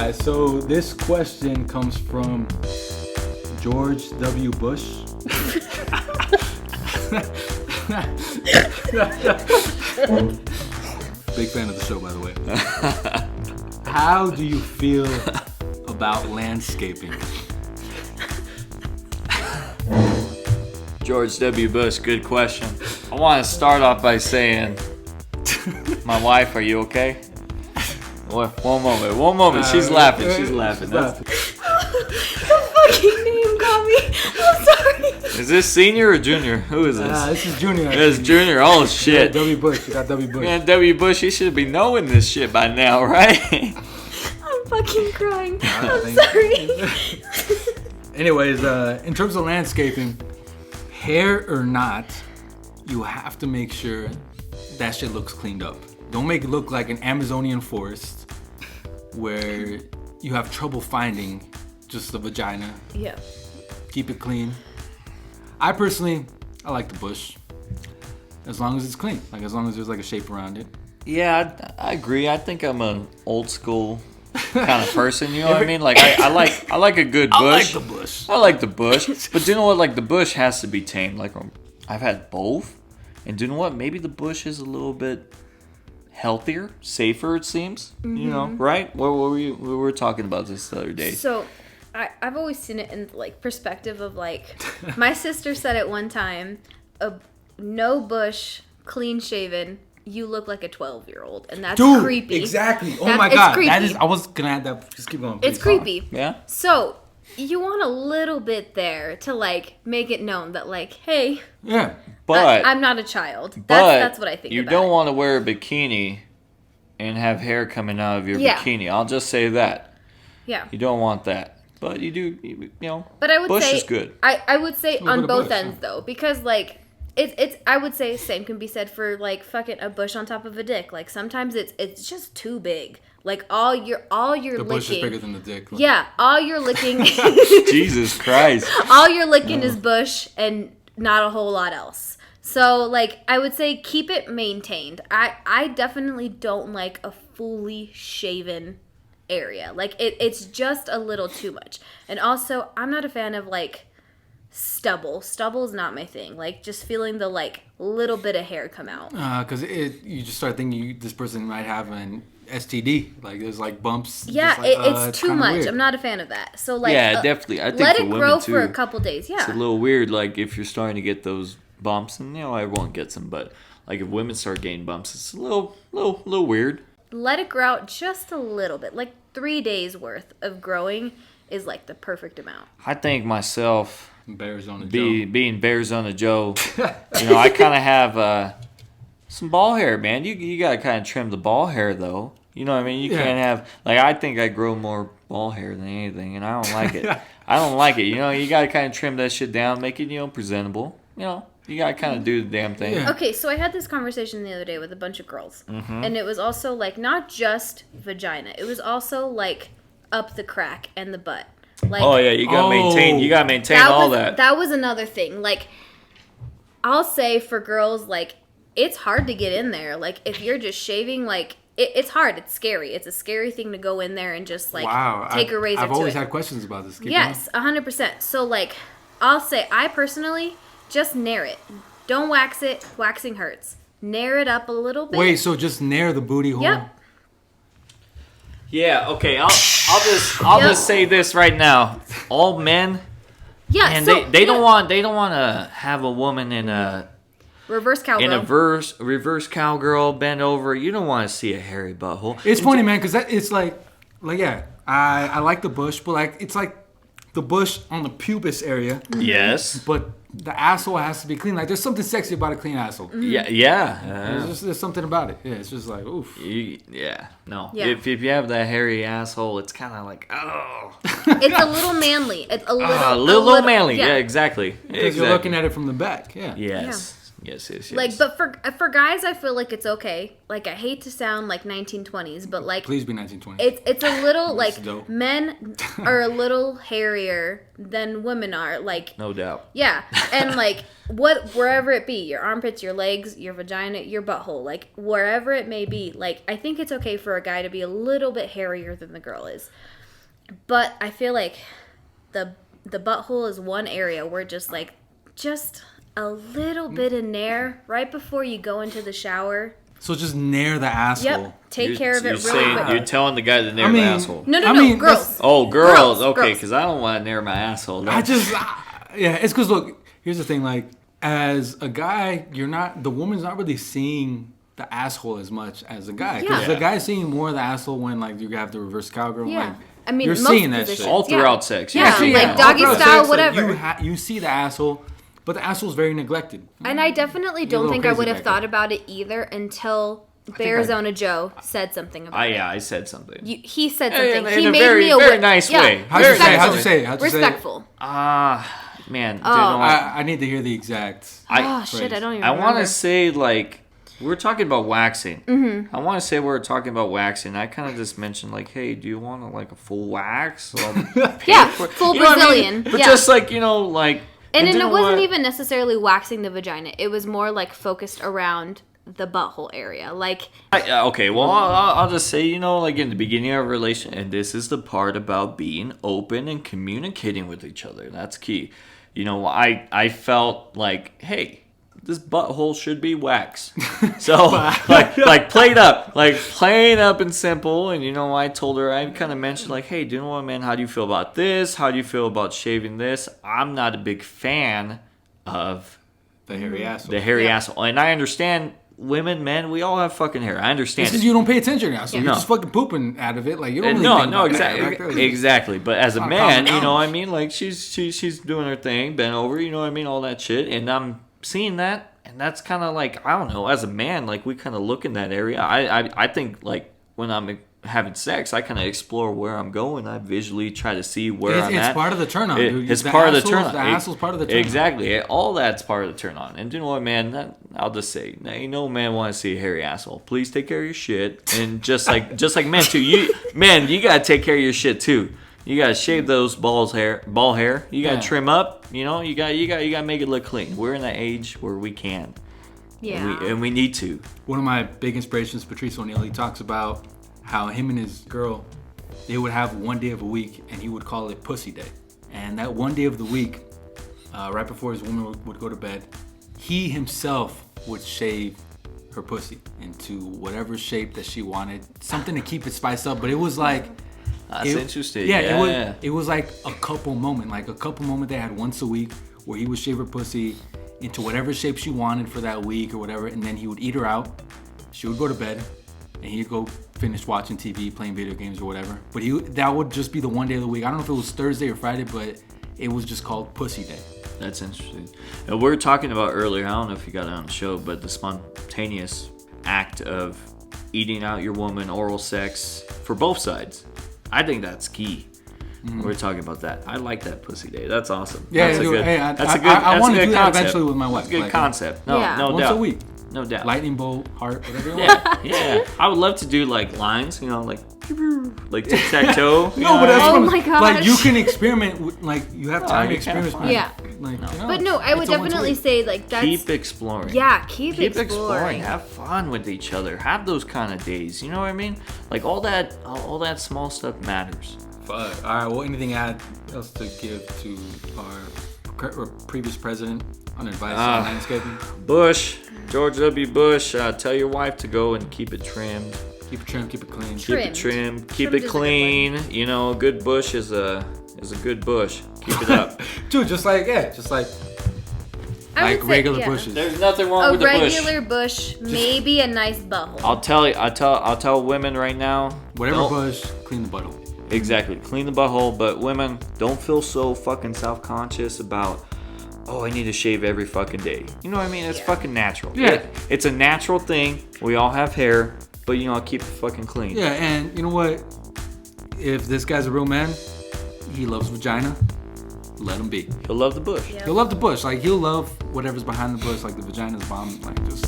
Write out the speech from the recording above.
Alright, so this question comes from George W. Bush. Big fan of the show, by the way. How do you feel about landscaping? George W. Bush, good question. I want to start off by saying, my wife, are you okay? One moment. She's laughing. That's The fucking name got me. I'm sorry. Is this senior or junior? Who is this? this is Junior. This is junior. Oh shit. W. Bush. You got W. Bush. Man, W. Bush, he should be knowing this shit by now, right? I'm fucking crying. I'm Thank sorry. Anyways, in terms of landscaping, hair or not, you have to make sure that shit looks cleaned up. Don't make it look like an Amazonian forest where you have trouble finding just the vagina. Yeah. Keep it clean. I personally like the bush. As long as it's clean. Like, as long as there's like a shape around it. Yeah, I agree. I think I'm an old school kind of person. You know what I mean? Like I like a good bush. I like the bush. I like the bush. But do you know what? Like the bush has to be tamed. Like I've had both, and do you know what? Maybe the bush is a little bit healthier, safer. It seems. Mm-hmm. You know, right? What were we were talking about this the other day? So, I've always seen it in like perspective of like my sister said it one time: no bush, clean shaven. You look like a 12-year-old, and that's creepy. Exactly. Oh my god, that is. I was gonna add that. Just keep going. Please. It's creepy. Yeah. So you want a little bit there to like make it known that like, hey, Yeah. But I'm not a child. But That's what I think. You about don't it. want to wear a bikini and have hair coming out of your bikini. I'll just say that. Yeah. You don't want that. But you do, you know. But I would bush say is good. I would say bit on of both bush, ends though, because like it's I would say same can be said for like fucking a bush on top of a dick. Like sometimes it's just too big. Like all your The licking. bush is bigger than the dick. Yeah, all your licking. Jesus Christ. All you're licking is bush and not a whole lot else. So, like, I would say keep it maintained. I definitely don't like a fully shaven area. Like, it's just a little too much. And also, I'm not a fan of, like, stubble. Stubble is not my thing. Like, just feeling the, like, little bit of hair come out. Because you just start thinking this person might have an STD. Like, there's, like, bumps. Yeah, like, it's too much. Weird. I'm not a fan of that. So, like, Yeah, definitely. I think let for it women, grow too, for a couple days. Yeah. It's a little weird, like, if you're starting to get those bumps, and, you know, everyone gets them, but, like, if women start getting bumps, it's a little weird. Let it grow out just a little bit. Like 3 days worth of growing is, like, the perfect amount. I think myself, Bearizona Joe. being Bearizona Joe, you know, I kind of have some ball hair, man. You got to kind of trim the ball hair, though. You know what I mean? You can't have, like, I think I grow more ball hair than anything, and I don't like it. I don't like it. You know, you got to kind of trim that shit down, make it, you know, presentable. You know, you got to kind of do the damn thing. Yeah. Okay, so I had this conversation the other day with a bunch of girls. And it was also, like, not just vagina. It was also, like, up the crack and the butt. Like, Oh, yeah, you got to maintain all that. That was another thing. Like, I'll say for girls, like, it's hard to get in there. Like, if you're just shaving, like, it's hard. It's scary. It's a scary thing to go in there and just, like, take a razor to it. I've always had questions about this. Keep Yes, 100%. So, like, I'll say, I personally just nair it. Don't wax it. Waxing hurts. Nair it up a little bit. Wait, so just nair the booty hole? Yep. Yeah, okay, I'll just say this right now. All men, Yeah, and so, they don't want to have a woman in a reverse cowgirl. reverse cowgirl bend over. You don't want to see a hairy butthole. It's funny, man, because it's like yeah, I like the bush, but like it's like the bush on the pubis area. Yes. But the asshole has to be clean. Like, there's something sexy about a clean asshole. Yeah. There's something about it. Yeah, it's just like, oof. No. Yeah. If you have that hairy asshole, it's kind of like, oh. It's a little manly. It's a little little manly. Yeah, exactly. Because you're looking at it from the back. Yeah. Yes. Yes. Like, but for guys, I feel like it's okay. Like, I hate to sound like 1920s, but like, please be 1920s. It's a little like dope. men are a little hairier than women are. Like, no doubt. Yeah, and like wherever it be, your armpits, your legs, your vagina, your butthole, like wherever it may be. Like, I think it's okay for a guy to be a little bit hairier than the girl is, but I feel like the butthole is one area where just a little bit of nair right before you go into the shower. So just nair the asshole. Yep. Take care of it really quick. You're telling the guy to nair the asshole. No, girls. Oh, girls. Okay, because I don't want to nair my asshole. Yeah, it's because, look, here's the thing. Like, as a guy, the woman's not really seeing the asshole as much as a guy. Because the guy's seeing more of the asshole when, like, you have the reverse cowgirl. Yeah. Like, I mean, you're seeing that shit. All throughout sex. Yeah, like doggy style, whatever. You see the asshole. But the asshole's very neglected. And I definitely don't think I would have thought about it either until Bearizona Joe said something about it. Yeah, I said something. He said something. In a very nice way. How'd you say it? Respectful. Man. I need to hear the exact shit, I don't even remember. I want to say, like, we're talking about waxing. Mm-hmm. I want to say we're talking about waxing. I kind of just mentioned, like, hey, do you want, like, a full wax? Full Brazilian. I mean? But just, like, like... And then it wasn't even necessarily waxing the vagina. It was more like focused around the butthole area. Like, okay, well, I'll just say, like in the beginning of a relation, and this is the part about being open and communicating with each other. That's key. I felt like, hey, this butthole should be waxed. So, like plain up and simple. And I told her, I kind of mentioned, like, hey, do you know what, man? How do you feel about this? How do you feel about shaving this? I'm not a big fan of the hairy asshole. The hairy asshole. And I understand women, men, we all have fucking hair. I understand. This is you don't pay attention now, so you're just fucking pooping out of it. Like, you don't really think about exactly, exactly. But as a man, what I mean, like, she's doing her thing, bent over, what I mean, all that shit, and I'm seeing that. And that's kind of like, I don't know, as a man, like, we kind of look in that area. I think, like, when I'm having sex, I kind of explore where I'm going. I visually try to see where I'm at. It's part of the turn on, dude. It's part of the turn on. The asshole's part of the turn on. Exactly. All that's part of the turn on. And you know what, man? I'll just say, ain't no man want to see a hairy asshole. Please take care of your shit. And just like men, too. You got to take care of your shit, too. You gotta shave those ball hair. You gotta trim up. You gotta make it look clean. We're in that age where we can. Yeah. And we need to. One of my big inspirations, Patrice O'Neal. He talks about how him and his girl, they would have one day of a week, and he would call it Pussy Day. And that one day of the week, right before his woman would go to bed, he himself would shave her pussy into whatever shape that she wanted, something to keep it spiced up. But it was like. That's interesting. Yeah, it was like a couple moment they had once a week where he would shave her pussy into whatever shape she wanted for that week or whatever, and then he would eat her out. She would go to bed, and he'd go finish watching TV, playing video games or whatever. But that would just be the one day of the week. I don't know if it was Thursday or Friday, but it was just called Pussy Day. That's interesting. And we were talking about earlier, I don't know if you got it on the show, but the spontaneous act of eating out your woman, oral sex for both sides. I think that's key. We're talking about that. I like that Pussy Day. That's awesome. Yeah, I want to do that eventually with my wife. That's a good concept. No doubt. Once a week. No doubt. Lightning bolt, heart, whatever you want. Yeah. I would love to do like lines, like tic-tac-toe. But that's oh my gosh. Like, you can experiment with, like, you have time to experiment. Yeah. Like, But no, I would definitely say, like, that's... Keep exploring. Yeah, keep exploring. Have fun with each other. Have those kind of days. You know what I mean? Like, all that small stuff matters. All right, well, anything else to give to our previous president on advice on landscaping? George W. Bush, tell your wife to go and keep it trimmed. Keep it trimmed, keep it clean. Keep it trimmed, keep it clean. A good bush is a good bush. Keep it up. Dude, just like regular bushes. There's nothing wrong with a bush. A regular bush, maybe a nice butthole. I'll tell women right now. Whatever bush, clean the butthole. Exactly, clean the butthole. But women, don't feel so fucking self-conscious about, I need to shave every fucking day. You know what I mean? It's fucking natural. Yeah. It's a natural thing. We all have hair, but keep it fucking clean. Yeah, and you know what? If this guy's a real man, he loves vagina. let him be. He'll love the bush. Yep. He'll love the bush. Like, he'll love whatever's behind the bush, like the vagina's bomb. Like, just